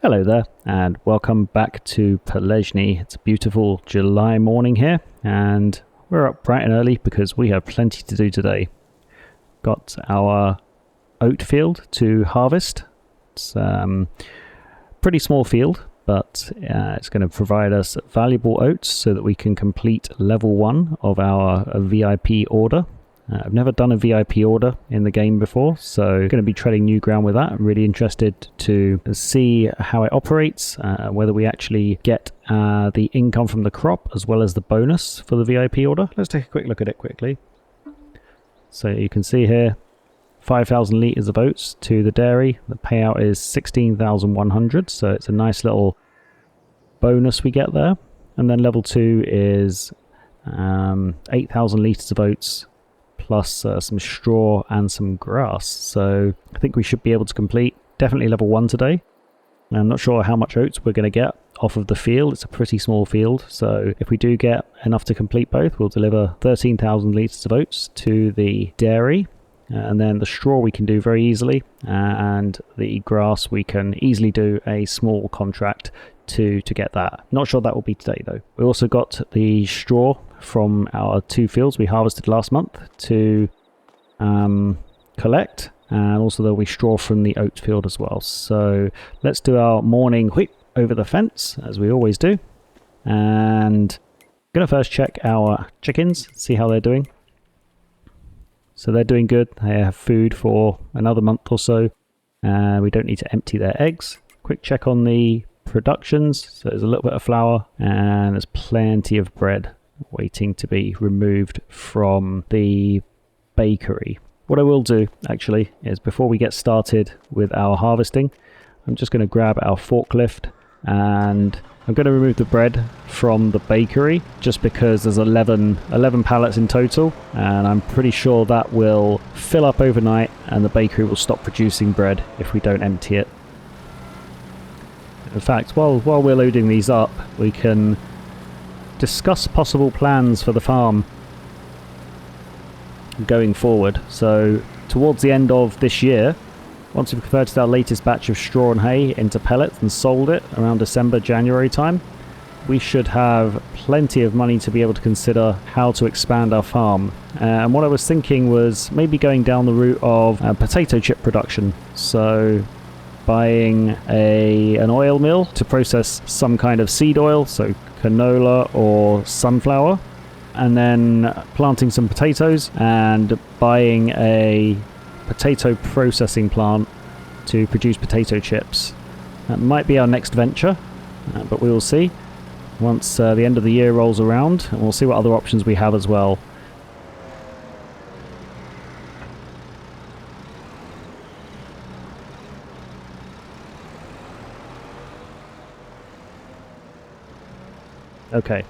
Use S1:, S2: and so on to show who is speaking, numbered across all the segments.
S1: Hello there, and welcome back to Pallegney. It's a beautiful July morning here, and we're up bright and early because we have plenty to do today. Got our oat field to harvest. It's pretty small field, but it's going to provide us valuable oats so that we can complete level 1 of our VIP order. I've never done a VIP order in the game before, so going to be treading new ground with that. I'm really interested to see how it operates, whether we actually get the income from the crop as well as the bonus for the VIP order. Let's take a quick look at it quickly. So you can see here 5,000 litres of oats to the dairy. The payout is 16,100, so it's a nice little bonus we get there. And then level 2 is 8,000 litres of oats plus some straw and some grass. So I think we should be able to complete definitely level 1 today. I'm not sure how much oats we're going to get off of the field. It's a pretty small field, so if we do get enough to complete both, we'll deliver 13,000 litres of oats to the dairy. And then the straw we can do very easily, and the grass we can easily do a small contract to get that. Not sure that will be today though. We also got the straw from our 2 fields we harvested last month to collect, and also there'll be straw from the oat field as well. So let's do our morning whip over the fence as we always do, and I'm gonna first check our chickens, see how they're doing. So they're doing good. They have food for another month or so. We don't need to empty their eggs. Quick check on the productions. So there's a little bit of flour and there's plenty of bread waiting to be removed from the bakery. What I will do actually is, before we get started with our harvesting, I'm just going to grab our forklift and I'm going to remove the bread from the bakery, just because there's 11 pallets in total, and I'm pretty sure that will fill up overnight and the bakery will stop producing bread if we don't empty it. In fact, while we're loading these up, we can discuss possible plans for the farm going forward. So towards the end of this year, once we've converted our latest batch of straw and hay into pellets and sold it around December, January time, we should have plenty of money to be able to consider how to expand our farm. And what I was thinking was maybe going down the route of potato chip production. So buying an oil mill to process some kind of seed oil, so canola or sunflower, and then planting some potatoes and buying a potato processing plant to produce potato chips. That might be our next venture, but we will see once the end of the year rolls around, and we'll see what other options we have as well. Okay,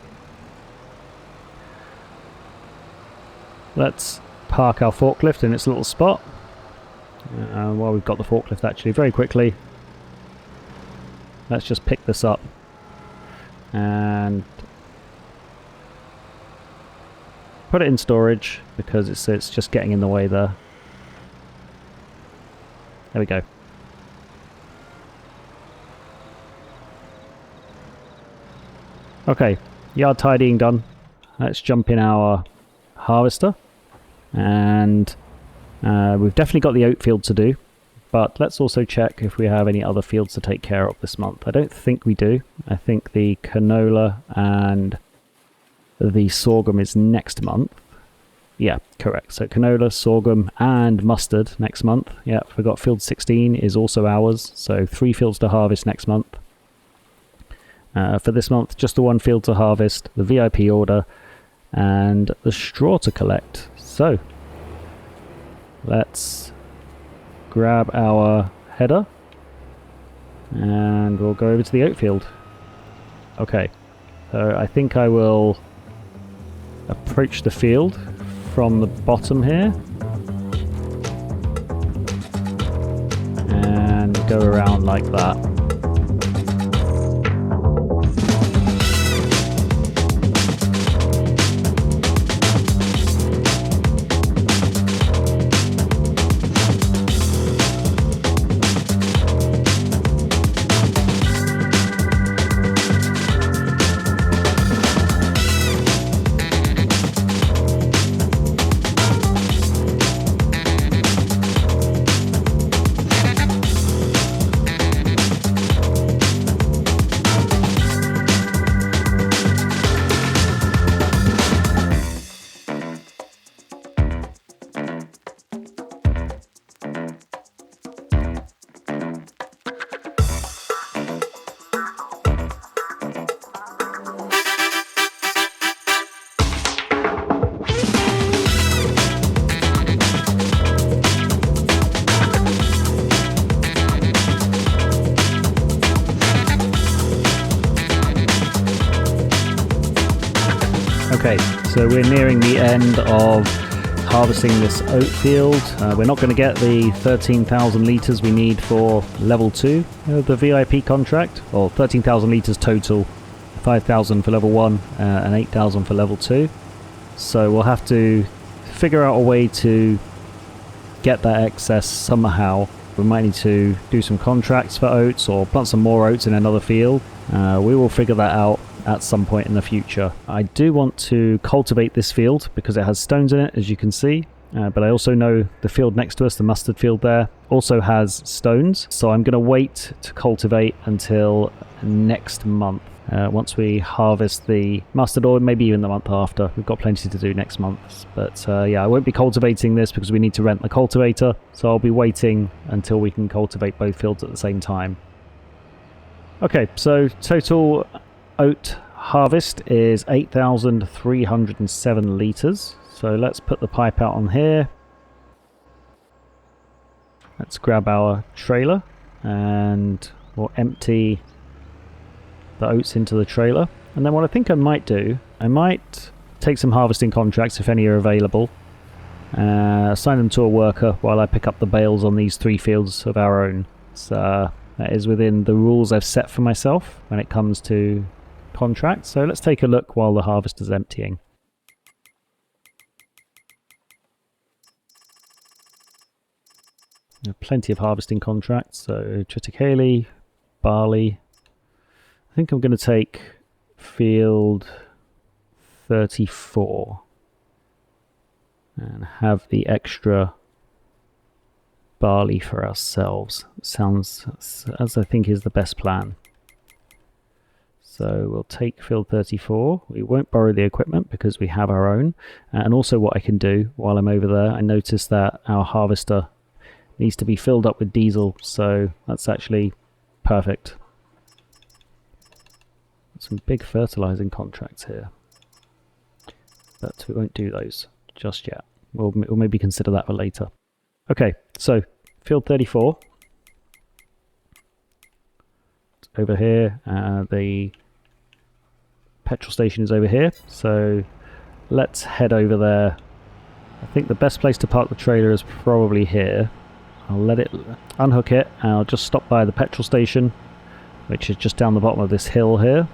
S1: let's park our forklift in its little spot. While we've got the forklift, actually, very quickly, let's just pick this up and put it in storage, because it's just getting in the way there. There we go. Okay, yard tidying done. Let's jump in our harvester, and we've definitely got the oat field to do, but let's also check if we have any other fields to take care of this month. I don't think we do. I think the canola and the sorghum is next month. Yeah, correct. So canola, sorghum and mustard next month. Yeah, forgot field 16 is also ours, so 3 fields to harvest next month. For this month, just the 1 field to harvest, the VIP order, and the straw to collect. So let's grab our header and we'll go over to the oat field. Okay, so I think I will approach the field from the bottom here and go around like that. So we're nearing the end of harvesting this oat field. We're not going to get the 13,000 litres we need for level 2 of the VIP contract, or 13,000 litres total, 5,000 for level 1 and 8,000 for level 2. So we'll have to figure out a way to get that excess somehow. We might need to do some contracts for oats or plant some more oats in another field. We will figure that out at some point in the future. I do want to cultivate this field because it has stones in it, as you can see, but I also know the field next to us, the mustard field there, also has stones, so I'm going to wait to cultivate until next month. Once we harvest the mustard, or maybe even the month after. We've got plenty to do next month, but yeah, I won't be cultivating this because we need to rent the cultivator, so I'll be waiting until we can cultivate both fields at the same time. Okay, so total oat harvest is 8,307 litres. So let's put the pipe out on here. Let's grab our trailer and we'll empty the oats into the trailer. And then what I think I might do, I might take some harvesting contracts if any are available, assign them to a worker while I pick up the bales on these 3 fields of our own. So that is within the rules I've set for myself when it comes to contracts. So let's take a look while the harvest is emptying. Plenty of harvesting contracts. So triticale, barley. I think I'm going to take field 34 and have the extra barley for ourselves. Sounds as I think is the best plan. So we'll take field 34. We won't borrow the equipment because we have our own. And also what I can do while I'm over there, I noticed that our harvester needs to be filled up with diesel, so that's actually perfect. Some big fertilizing contracts here, but we won't do those just yet. We'll maybe consider that for later. Okay, so field 34. It's over here. The petrol station is over here, so let's head over there. I think the best place to park the trailer is probably here. I'll let it unhook it and I'll just stop by the petrol station, which is just down the bottom of this hill here,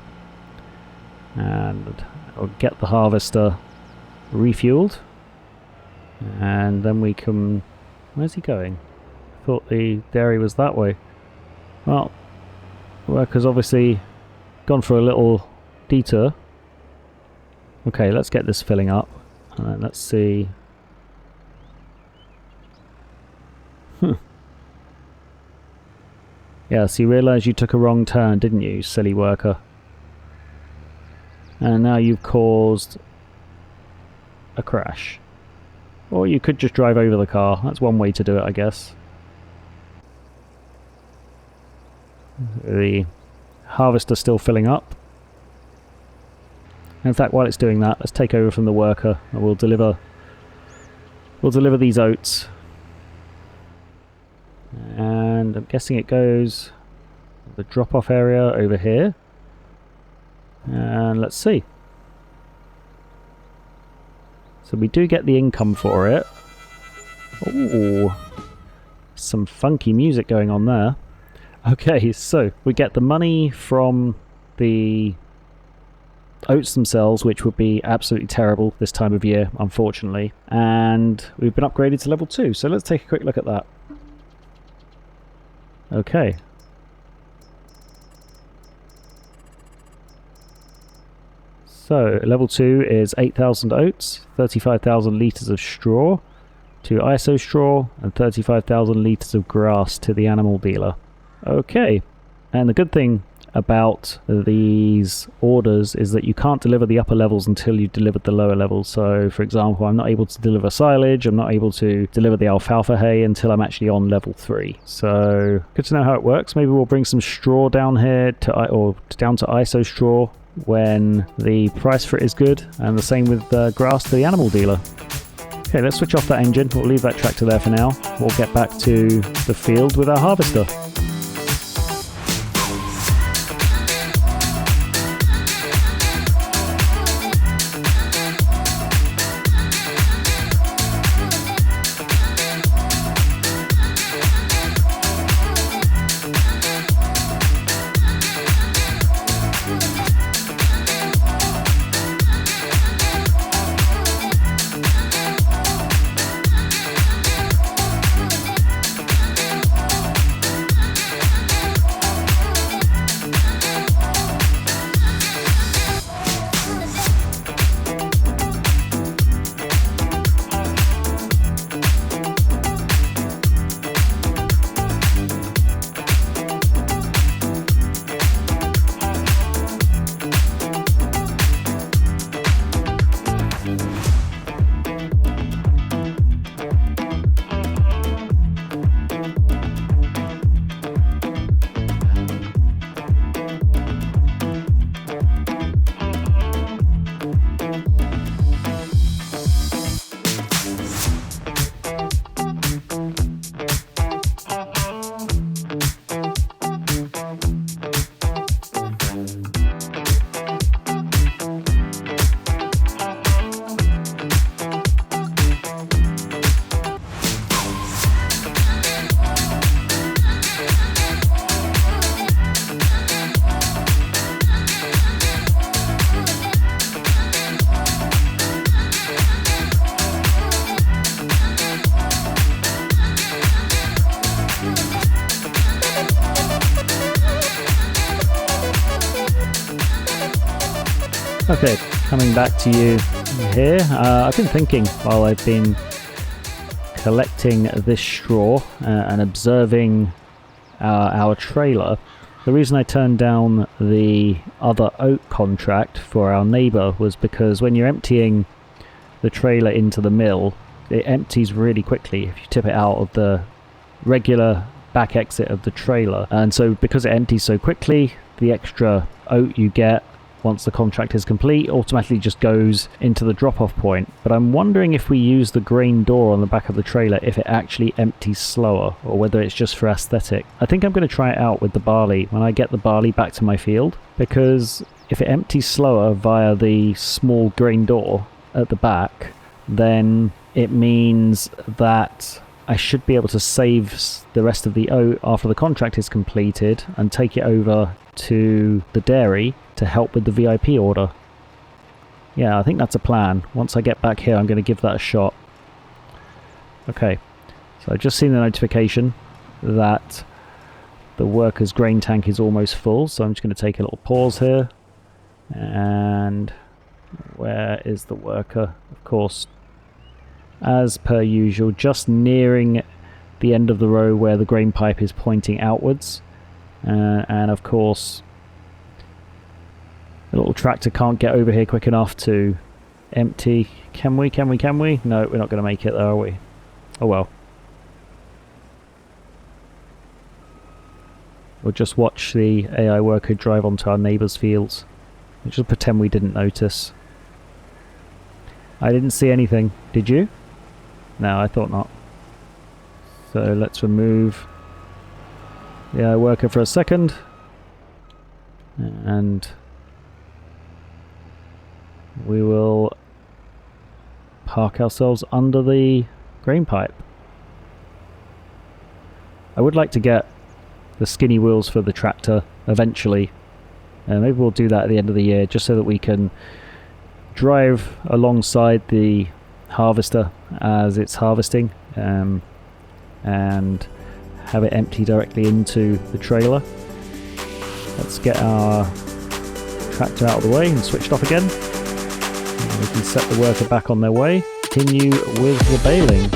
S1: and I'll get the harvester refueled, and then we can... Where's he going? I thought the dairy was that way. Well, worker's obviously gone for a little detour. Okay, let's get this filling up and then let's see. Yeah, so you realise you took a wrong turn, didn't you, silly worker? And now you've caused a crash. Or you could just drive over the car. That's one way to do it, I guess. The harvester's still filling up. In fact, while it's doing that, let's take over from the worker and we'll deliver these oats. And I'm guessing it goes the drop-off area over here. And let's see. So we do get the income for it. Ooh, some funky music going on there. Okay, so we get the money from the oats themselves, which would be absolutely terrible this time of year, unfortunately. And we've been upgraded to level 2, so let's take a quick look at that. Okay. So, level 2 is 8,000 oats, 35,000 litres of straw to ISO straw, and 35,000 litres of grass to the animal dealer. Okay, and the good thing about these orders is that you can't deliver the upper levels until you've delivered the lower levels. So, for example, I'm not able to deliver silage, I'm not able to deliver the alfalfa hay until I'm actually on level 3. So, good to know how it works. Maybe we'll bring some straw down here, down to ISO straw, when the price for it is good, and the same with grass to the animal dealer. Okay, let's switch off that engine. We'll leave that tractor there for now. We'll get back to the field with our harvester. Okay, coming back to you here. I've been thinking while I've been collecting this straw and observing our trailer. The reason I turned down the other oat contract for our neighbour was because when you're emptying the trailer into the mill, it empties really quickly if you tip it out of the regular back exit of the trailer. And so because it empties so quickly, the extra oat you get once the contract is complete automatically just goes into the drop-off point. But I'm wondering if we use the grain door on the back of the trailer, if it actually empties slower, or whether it's just for aesthetic. I think I'm going to try it out with the barley when I get the barley back to my field, because if it empties slower via the small grain door at the back, then it means that I should be able to save the rest of the oat after the contract is completed and take it over to the dairy to help with the VIP order. Yeah, I think that's a plan. Once I get back here, I'm going to give that a shot. Okay, so I've just seen the notification that the worker's grain tank is almost full, so I'm just going to take a little pause here. And where is the worker? Of course, as per usual, just nearing the end of the row where the grain pipe is pointing outwards. And of course, the little tractor can't get over here quick enough to empty. Can we? No, we're not going to make it there, are we? Oh well. We'll just watch the AI worker drive onto our neighbour's fields. We'll just pretend we didn't notice. I didn't see anything. Did you? No, I thought not. So let's remove the AI worker for a second. And we will park ourselves under the grain pipe. I would like to get the skinny wheels for the tractor eventually. Maybe we'll do that at the end of the year, just so that we can drive alongside the harvester as it's harvesting, and have it empty directly into the trailer. Let's get our tractor out of the way and switched off again. And we can set the worker back on their way. Continue with the baling.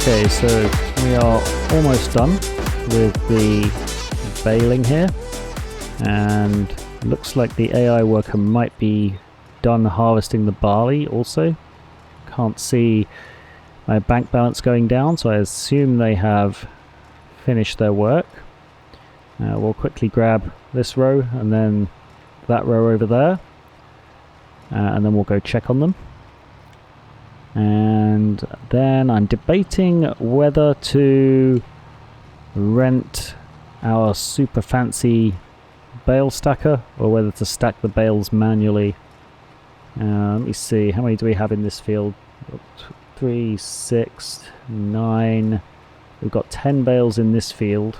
S1: Okay, so we are almost done with the baling here, and looks like the AI worker might be done harvesting the barley also. Can't see my bank balance going down, so I assume they have finish their work. We'll quickly grab this row and then that row over there, and then we'll go check on them. And then I'm debating whether to rent our super fancy bale stacker or whether to stack the bales manually. Let me see, how many do we have in this field? 3, 6, 9. We've got 10 bales in this field.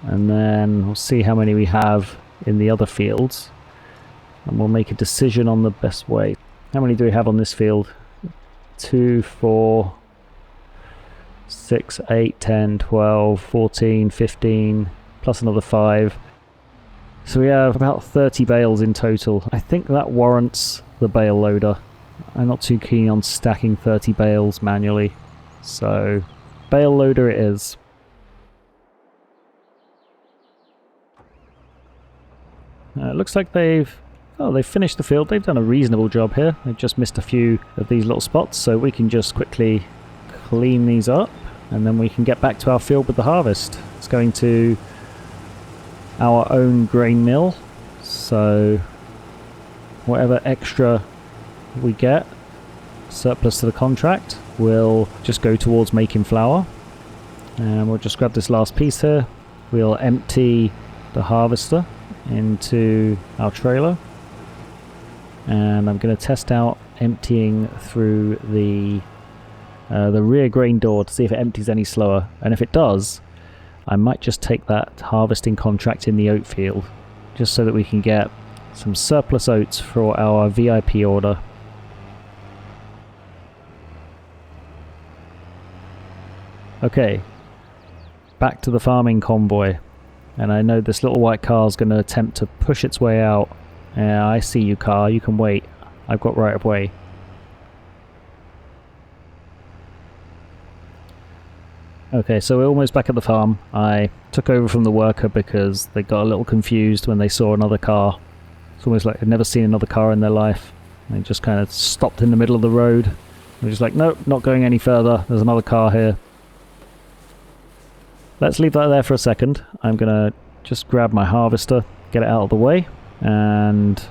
S1: And then we'll see how many we have in the other fields. And we'll make a decision on the best way. How many do we have on this field? 2, 4, 6, 8, 10, 12, 14, 15, plus another 5. So we have about 30 bales in total. I think that warrants the bale loader. I'm not too keen on stacking 30 bales manually. So, bale loader it is. It looks like they've finished the field. They've done a reasonable job here. They've just missed a few of these little spots, so we can just quickly clean these up, and then we can get back to our field with the harvest. It's going to our own grain mill, so whatever extra we get, surplus to the contract, will just go towards making flour. And we'll just grab this last piece here. We'll empty the harvester into our trailer, and I'm going to test out emptying through the rear grain door to see if it empties any slower, and if it does, I might just take that harvesting contract in the oat field just so that we can get some surplus oats for our VIP order. Okay, back to the farming convoy. And I know this little white car is going to attempt to push its way out. Yeah, I see you, car. You can wait. I've got right of way. Okay, so we're almost back at the farm. I took over from the worker because they got a little confused when they saw another car. It's almost like they'd never seen another car in their life. They just kind of stopped in the middle of the road. They're just like, nope, not going any further. There's another car here. Let's leave that there for a second. I'm going to just grab my harvester, get it out of the way, and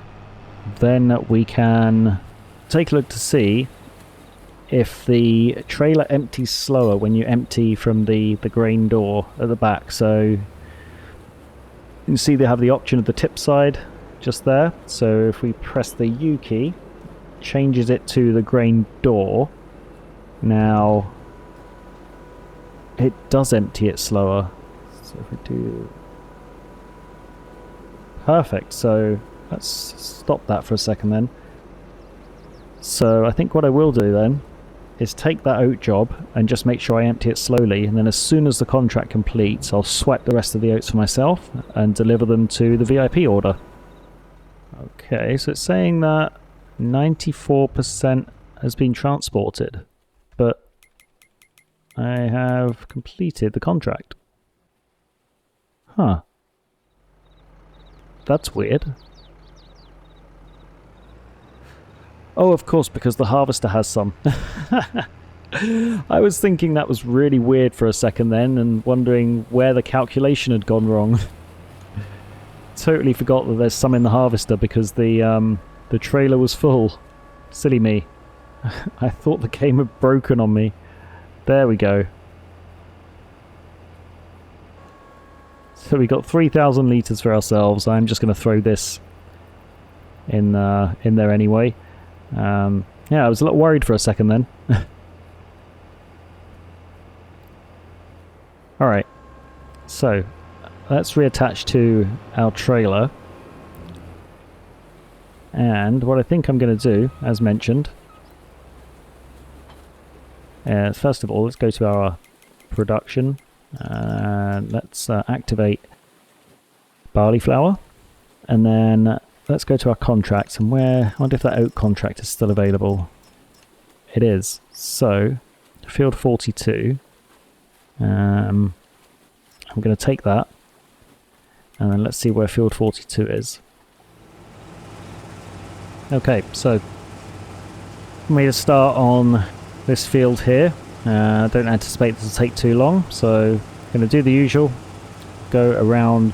S1: then we can take a look to see if the trailer empties slower when you empty from the grain door at the back. So you can see they have the option of the tip side just there. So if we press the U key, changes it to the grain door. Now it does empty it slower. So if we do... Perfect, so let's stop that for a second then. So I think what I will do then is take that oat job and just make sure I empty it slowly, and then as soon as the contract completes, I'll sweat the rest of the oats for myself and deliver them to the VIP order. Okay, so it's saying that 94% has been transported, but I have completed the contract. Huh. That's weird. Oh, of course, because the harvester has some. I was thinking that was really weird for a second then, and wondering where the calculation had gone wrong. Totally forgot that there's some in the harvester because the trailer was full. Silly me. I thought the game had broken on me. There we go. So we got 3,000 litres for ourselves. I'm just going to throw this in there anyway. Yeah, I was a little worried for a second then. Alright, so let's reattach to our trailer. And what I think I'm going to do, as mentioned, first of all, let's go to our production. Let's activate barley flour. And then let's go to our contracts. And I wonder if that oat contract is still available. It is. So, field 42. I'm going to take that. And then let's see where field 42 is. Okay, so made a start on this field here. I don't anticipate this will take too long, so I'm going to do the usual. Go around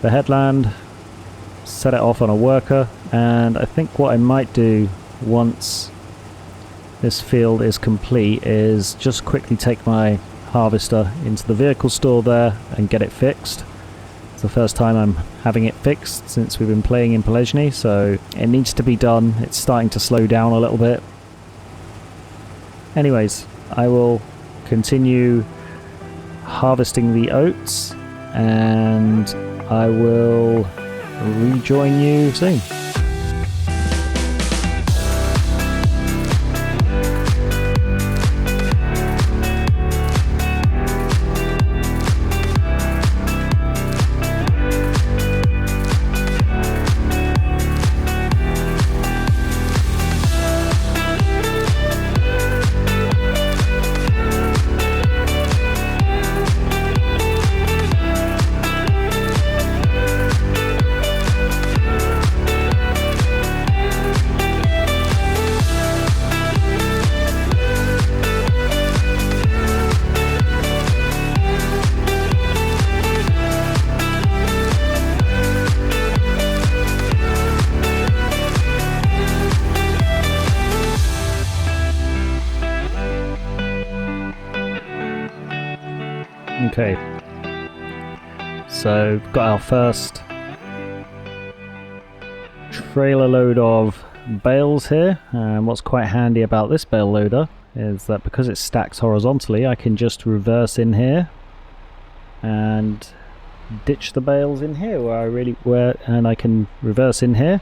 S1: the headland, set it off on a worker, and I think what I might do once this field is complete is just quickly take my harvester into the vehicle store there and get it fixed. It's the first time I'm having it fixed since we've been playing in Pallegney, so it needs to be done. It's starting to slow down a little bit. Anyways, I will continue harvesting the oats and I will rejoin you soon. Okay, so we've got our first trailer load of bales here, and what's quite handy about this bale loader is that because it stacks horizontally, I can just reverse in here and ditch the bales in here and I can reverse in here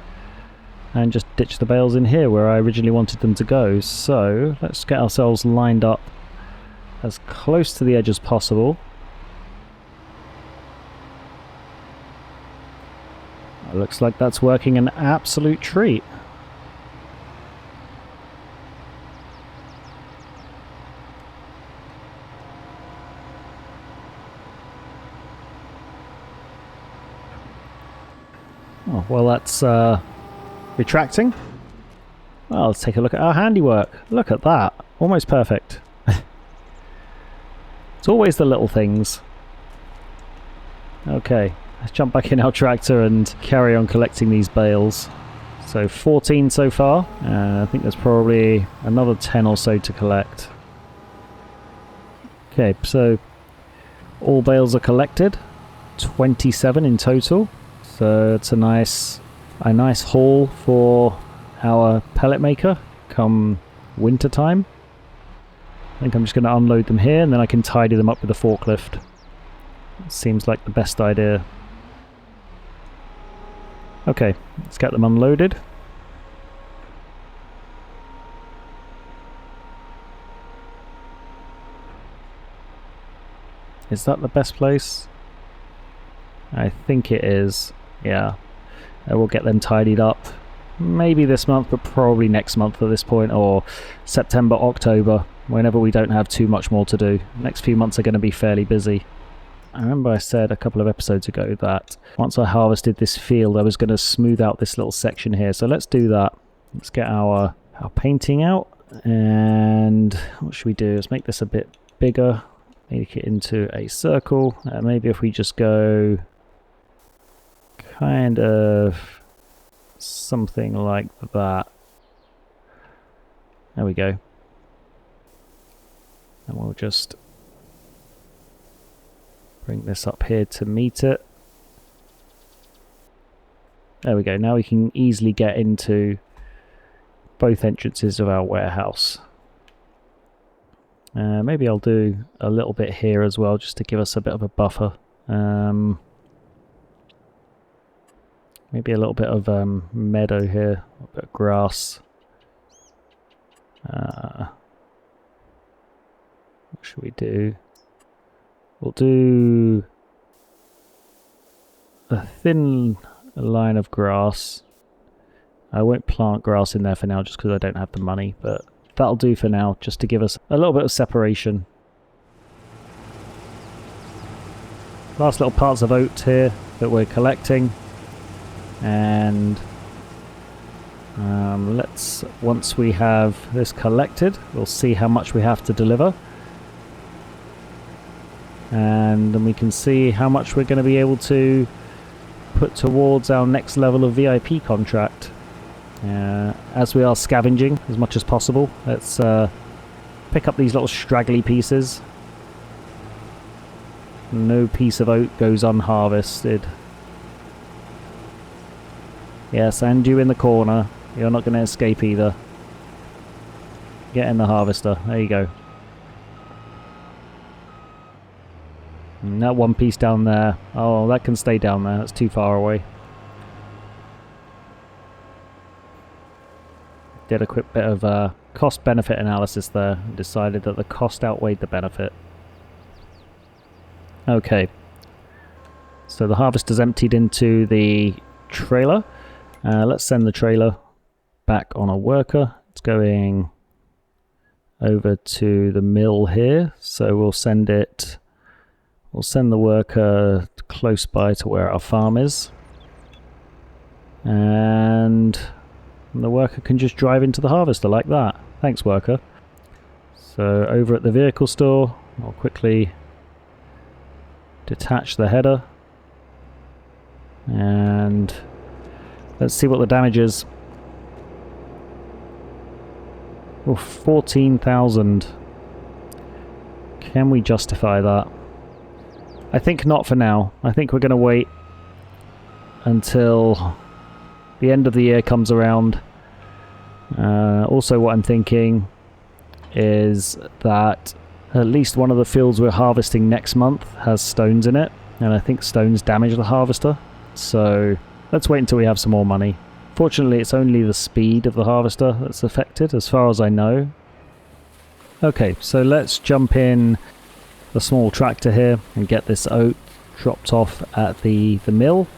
S1: and just ditch the bales in here where I originally wanted them to go. So let's get ourselves lined up as close to the edge as possible. It looks like that's working an absolute treat. Oh, well, that's retracting. Well, let's take a look at our handiwork. Look at that. Almost perfect. It's always the little things. Okay, let's jump back in our tractor and carry on collecting these bales. So 14 so far. I think there's probably another 10 or so to collect. Okay, so all bales are collected. 27 in total. So it's a nice haul for our pellet maker come winter time. I think I'm just going to unload them here and then I can tidy them up with a forklift. Seems like the best idea. Okay, let's get them unloaded. Is that the best place? I think it is. Yeah. We'll get them tidied up. Maybe this month, but probably next month at this point, or September, October, whenever we don't have too much more to do. Next few months are going to be fairly busy. I remember I said a couple of episodes ago that once I harvested this field I was going to smooth out this little section here, so let's do that. Let's get our painting out, and what should we do? Let's make this a bit bigger, make it into a circle. Maybe if we just go kind of something like that. There we go. And we'll just bring this up here to meet it. There we go. Now we can easily get into both entrances of our warehouse. Maybe I'll do a little bit here as well, just to give us a bit of a buffer. Maybe a little bit of meadow here, a bit of grass. What should we do? We'll do a thin line of grass. I won't plant grass in there for now just because I don't have the money, but that'll do for now, just to give us a little bit of separation. Last little parts of oat here that we're collecting, and Once we have this collected, we'll see how much we have to deliver. And then we can see how much we're going to be able to put towards our next level of VIP contract. As we are scavenging as much as possible, let's pick up these little straggly pieces. No piece of oak goes unharvested. Yes, and you in the corner. You're not going to escape either. Get in the harvester. There you go. And that one piece down there. Oh, that can stay down there. That's too far away. Did a quick bit of cost-benefit analysis there. And decided that the cost outweighed the benefit. Okay. So the harvester's emptied into the trailer. Let's send the trailer back on a worker. It's going over to the mill here. So we'll send it... We'll send the worker close by to where our farm is. And the worker can just drive into the harvester like that. Thanks, worker. So over at the vehicle store, I'll quickly detach the header. And let's see what the damage is. Oh, 14,000. Can we justify that? I think not for now. I think we're going to wait until the end of the year comes around. Also what I'm thinking is that at least one of the fields we're harvesting next month has stones in it, and I think stones damage the harvester. So let's wait until we have some more money. Fortunately, it's only the speed of the harvester that's affected, as far as I know. Okay, so let's jump in the small tractor here and get this oak dropped off at the mill.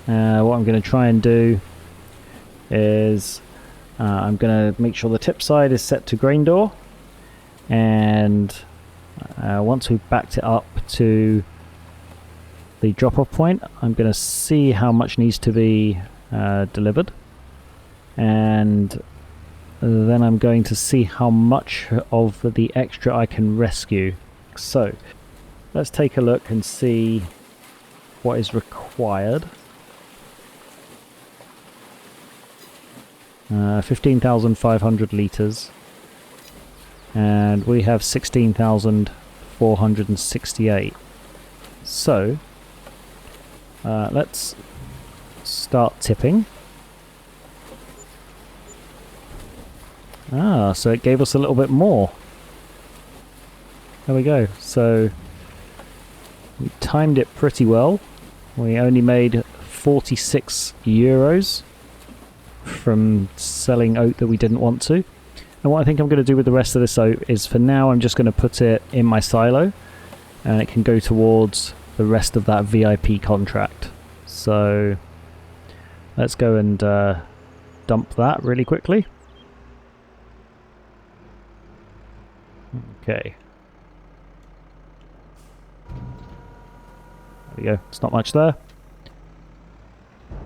S1: What I'm going to try and do is I'm going to make sure the tip side is set to grain door, and once we've backed it up to the drop-off point, I'm going to see how much needs to be delivered, and then I'm going to see how much of the extra I can rescue. So let's take a look and see what is required. 15,500 litres, and we have 16,468. So let's start tipping. So it gave us a little bit more. There we go. So we timed it pretty well. We only made 46 euros from selling oak that we didn't want to. And what I think I'm going to do with the rest of this oak is, for now, I'm just going to put it in my silo, and it can go towards the rest of that VIP contract. So let's go and dump that really quickly. Okay. There we go. It's not much there.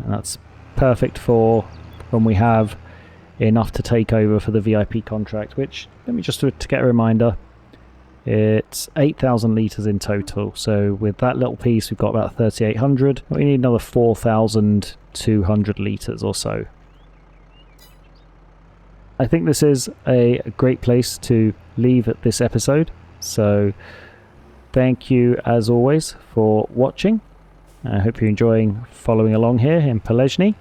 S1: And that's perfect for when we have enough to take over for the VIP contract, which, let me just to get a reminder, it's 8,000 litres in total. So with that little piece, we've got about 3,800. We need another 4,200 litres or so. I think this is a great place to leave this episode. So thank you as always for watching. I hope you're enjoying following along here in Pallegney.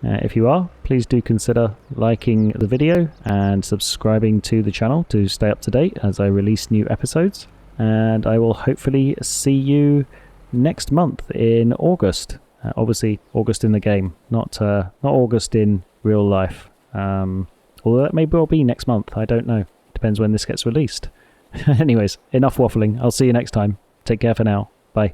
S1: If you are, please do consider liking the video and subscribing to the channel to stay up to date as I release new episodes. And I will hopefully see you next month in August. Obviously, August in the game, not August in real life. Although that may well be next month, I don't know. Depends when this gets released. Anyways, enough waffling. I'll see you next time. Take care for now. Bye.